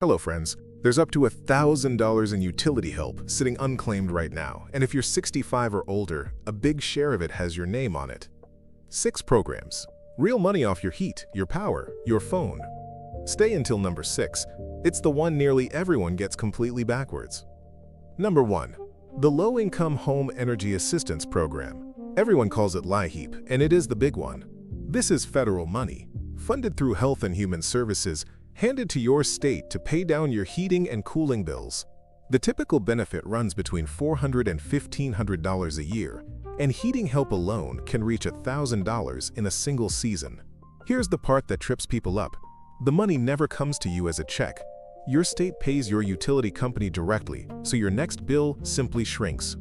Hello friends, there's up to $1,000 in utility help sitting unclaimed right now, and if you're 65 or older, a big share of it has your name on it. 6 programs. Real money off your heat, your power, your phone. Stay until number 6. It's the one nearly everyone gets completely backwards. Number 1. The Low-Income Home Energy Assistance Program. Everyone calls it LIHEAP, and it is the big one. This is federal money, funded through Health and Human Services, handed to your state to pay down your heating and cooling bills. The typical benefit runs between $400 and $1,500 a year, and heating help alone can reach $1,000 in a single season. Here's the part that trips people up. The money never comes to you as a check. Your state pays your utility company directly, so your next bill simply shrinks.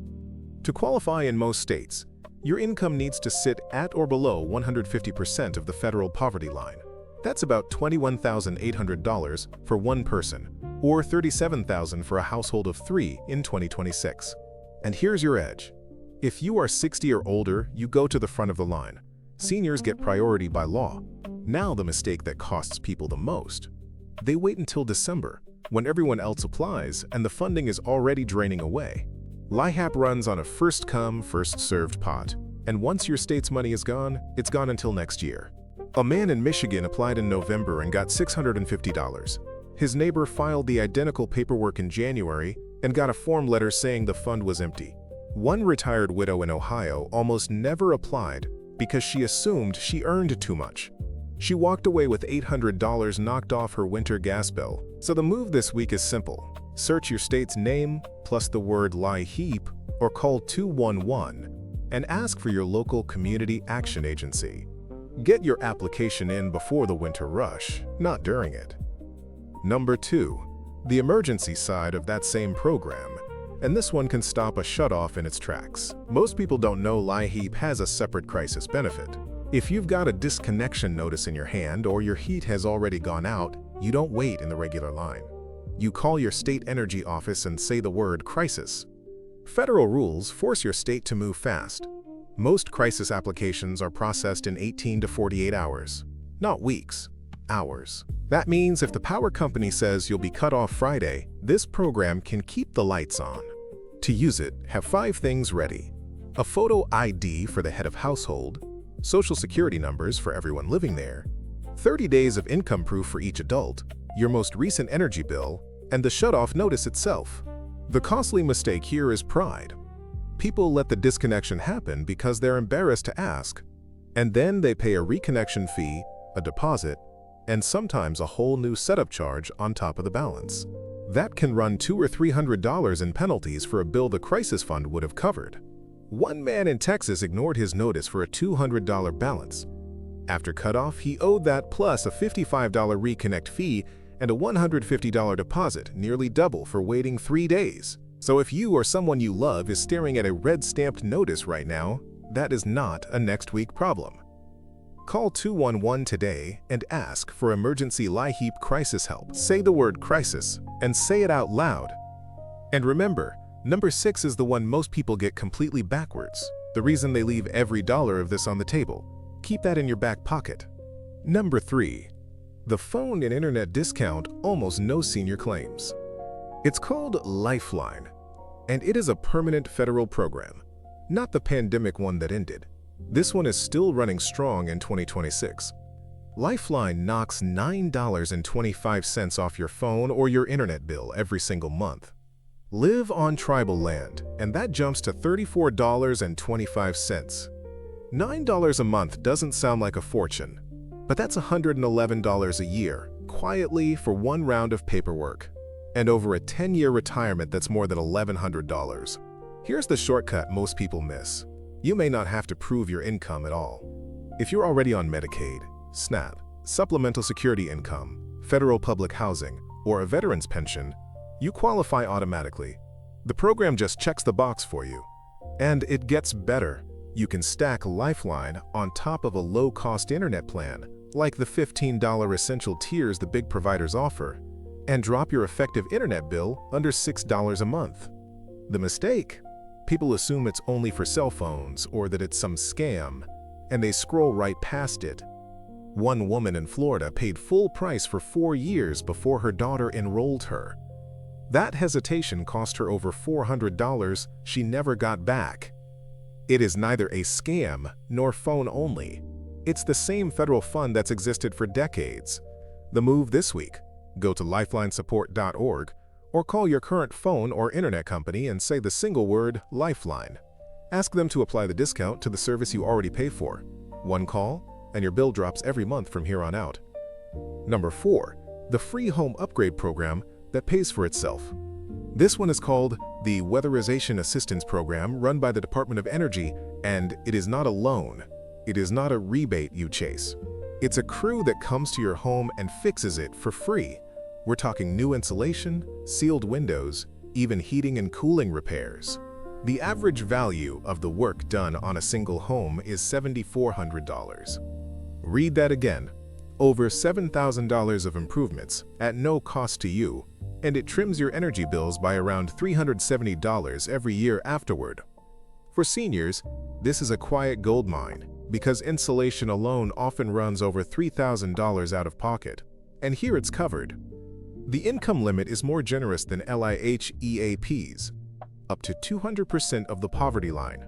To qualify in most states, your income needs to sit at or below 150% of the federal poverty line. That's about $21,800 for one person, or $37,000 for a household of 3 in 2026. And here's your edge. If you are 60 or older, you go to the front of the line. Seniors get priority by law. Now the mistake that costs people the most. They wait until December, when everyone else applies and the funding is already draining away. LIHEAP runs on a first-come, first-served pot, and once your state's money is gone, it's gone until next year. A man in Michigan applied in November and got $650. His neighbor filed the identical paperwork in January and got a form letter saying the fund was empty. One retired widow in Ohio almost never applied because she assumed she earned too much. She walked away with $800 knocked off her winter gas bill. So the move this week is simple. Search your state's name plus the word LIHEAP or call 211 and ask for your local community action agency. Get your application in before the winter rush, not during it. Number 2. The emergency side of that same program, and this one can stop a shutoff in its tracks. Most people don't know LIHEAP has a separate crisis benefit. If you've got a disconnection notice in your hand or your heat has already gone out, you don't wait in the regular line. You call your state energy office and say the word crisis. Federal rules force your state to move fast. Most crisis applications are processed in 18 to 48 hours, not weeks, hours. That means if the power company says you'll be cut off Friday, this program can keep the lights on. To use it, have 5 things ready: a photo ID for the head of household, social security numbers for everyone living there, 30 days of income proof for each adult, your most recent energy bill, and the shutoff notice itself. The costly mistake here is pride. People let the disconnection happen because they're embarrassed to ask, and then they pay a reconnection fee, a deposit, and sometimes a whole new setup charge on top of the balance. That can run $200 or $300 in penalties for a bill the crisis fund would have covered. One man in Texas ignored his notice for a $200 balance. After cutoff, he owed that plus a $55 reconnect fee and a $150 deposit, nearly double for waiting 3 days. So if you or someone you love is staring at a red-stamped notice right now, that is not a next week problem. Call 211 today and ask for emergency LIHEAP crisis help. Say the word crisis and say it out loud. And remember, number 6 is the one most people get completely backwards, the reason they leave every dollar of this on the table. Keep that in your back pocket. Number 3. The phone and internet discount, almost no senior claims. It's called Lifeline, and it is a permanent federal program, not the pandemic one that ended. This one is still running strong in 2026. Lifeline knocks $9.25 off your phone or your internet bill every single month. Live on tribal land, and that jumps to $34.25. $9 a month doesn't sound like a fortune, but that's $111 a year, quietly for one round of paperwork. And over a 10-year retirement that's more than $1,100. Here's the shortcut most people miss. You may not have to prove your income at all. If you're already on Medicaid, SNAP, Supplemental Security Income, federal public housing, or a veteran's pension, you qualify automatically. The program just checks the box for you. And it gets better. You can stack Lifeline on top of a low-cost internet plan, like the $15 essential tiers the big providers offer, and drop your effective internet bill under $6 a month. The mistake? People assume it's only for cell phones or that it's some scam, and they scroll right past it. One woman in Florida paid full price for 4 years before her daughter enrolled her. That hesitation cost her over $400 she never got back. It is neither a scam nor phone only. It's the same federal fund that's existed for decades. The move this week: go to lifelinesupport.org or call your current phone or internet company and say the single word Lifeline. Ask them to apply the discount to the service you already pay for. One call, and your bill drops every month from here on out. Number 4, the free home upgrade program that pays for itself. This one is called the Weatherization Assistance Program, run by the Department of Energy, and it is not a loan. It is not a rebate you chase. It's a crew that comes to your home and fixes it for free. We're talking new insulation, sealed windows, even heating and cooling repairs. The average value of the work done on a single home is $7,400. Read that again. Over $7,000 of improvements at no cost to you, and it trims your energy bills by around $370 every year afterward. For seniors, this is a quiet goldmine because insulation alone often runs over $3,000 out of pocket, and here it's covered. The income limit is more generous than LIHEAP's, up to 200% of the poverty line,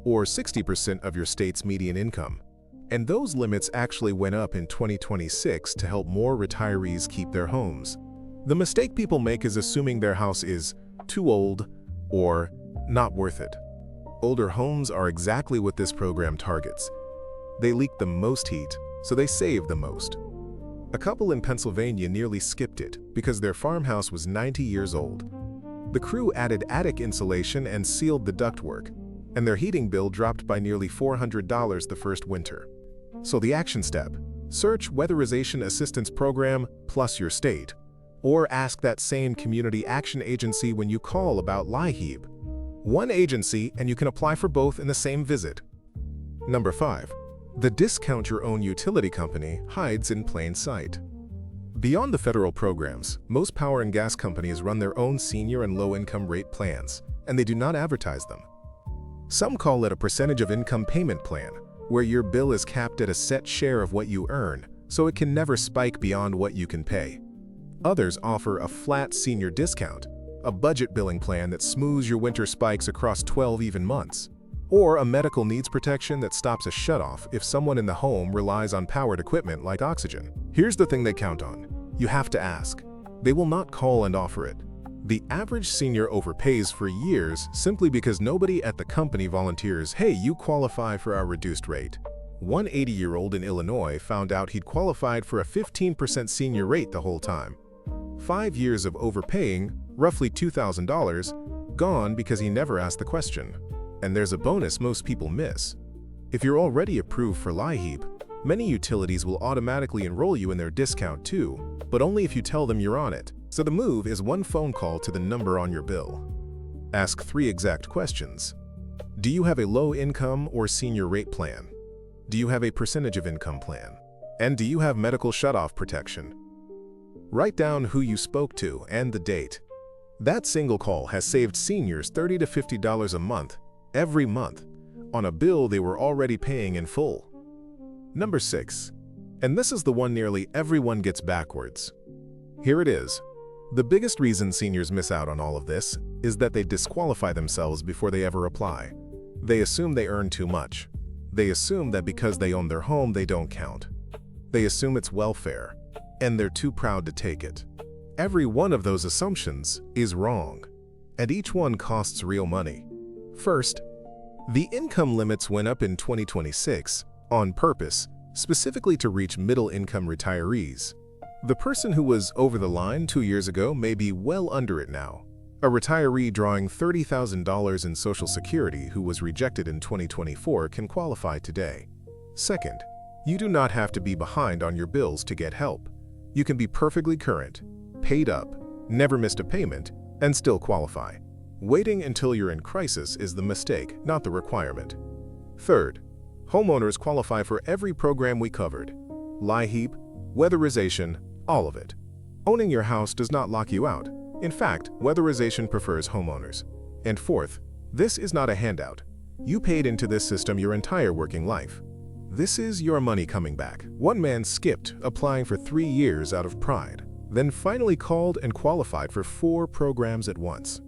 or 60% of your state's median income. And those limits actually went up in 2026 to help more retirees keep their homes. The mistake people make is assuming their house is too old or not worth it. Older homes are exactly what this program targets. They leak the most heat, so they save the most. A couple in Pennsylvania nearly skipped it because their farmhouse was 90 years old. The crew added attic insulation and sealed the ductwork, and their heating bill dropped by nearly $400 the first winter. So the action step: search Weatherization Assistance Program plus your state, or ask that same community action agency when you call about LIHEAP. One agency and you can apply for both in the same visit. Number 5. The discount your own utility company hides in plain sight. Beyond the federal programs, most power and gas companies run their own senior and low-income rate plans, and they do not advertise them. Some call it a percentage of income payment plan, where your bill is capped at a set share of what you earn, so it can never spike beyond what you can pay. Others offer a flat senior discount, a budget billing plan that smooths your winter spikes across 12 even months, or a medical needs protection that stops a shutoff if someone in the home relies on powered equipment like oxygen. Here's the thing they count on: you have to ask. They will not call and offer it. The average senior overpays for years simply because nobody at the company volunteers, "Hey, you qualify for our reduced rate." One 80-year-old in Illinois found out he'd qualified for a 15% senior rate the whole time. 5 years of overpaying, roughly $2,000, gone because he never asked the question. And there's a bonus most people miss. If you're already approved for LIHEAP, many utilities will automatically enroll you in their discount too, but only if you tell them you're on it. So the move is one phone call to the number on your bill. Ask 3 exact questions. Do you have a low income or senior rate plan? Do you have a percentage of income plan? And do you have medical shutoff protection? Write down who you spoke to and the date. That single call has saved seniors $30 to $50 a month, every month, on a bill they were already paying in full. Number 6, and this is the one nearly everyone gets backwards. Here it is. The biggest reason seniors miss out on all of this is that they disqualify themselves before they ever apply. They assume they earn too much. They assume that because they own their home, they don't count. They assume it's welfare, and they're too proud to take it. Every one of those assumptions is wrong, and each one costs real money. First, the income limits went up in 2026 on purpose, specifically to reach middle-income retirees. The person who was over the line 2 years ago may be well under it now. A retiree drawing $30,000 in Social Security who was rejected in 2024 can qualify today. Second, you do not have to be behind on your bills to get help. You can be perfectly current, paid up, never missed a payment, and still qualify. Waiting until you're in crisis is the mistake, not the requirement. Third, homeowners qualify for every program we covered: LIHEAP, Weatherization, all of it. Owning your house does not lock you out. In fact, Weatherization prefers homeowners. And fourth, this is not a handout. You paid into this system your entire working life. This is your money coming back. One man skipped applying for 3 years out of pride, then finally called and qualified for 4 programs at once.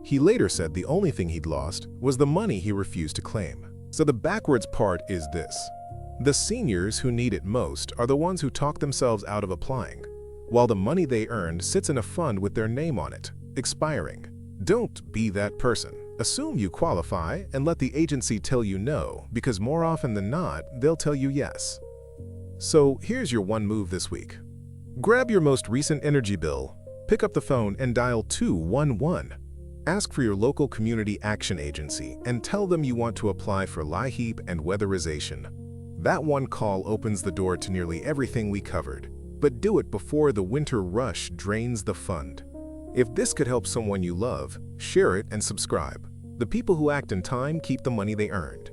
He later said the only thing he'd lost was the money he refused to claim. So the backwards part is this. The seniors who need it most are the ones who talk themselves out of applying, while the money they earned sits in a fund with their name on it, expiring. Don't be that person. Assume you qualify and let the agency tell you no, because more often than not, they'll tell you yes. So here's your one move this week. Grab your most recent energy bill, pick up the phone and dial 211. Ask for your local community action agency and tell them you want to apply for LIHEAP and Weatherization. That one call opens the door to nearly everything we covered, but do it before the winter rush drains the fund. If this could help someone you love, share it and subscribe. The people who act in time keep the money they earned.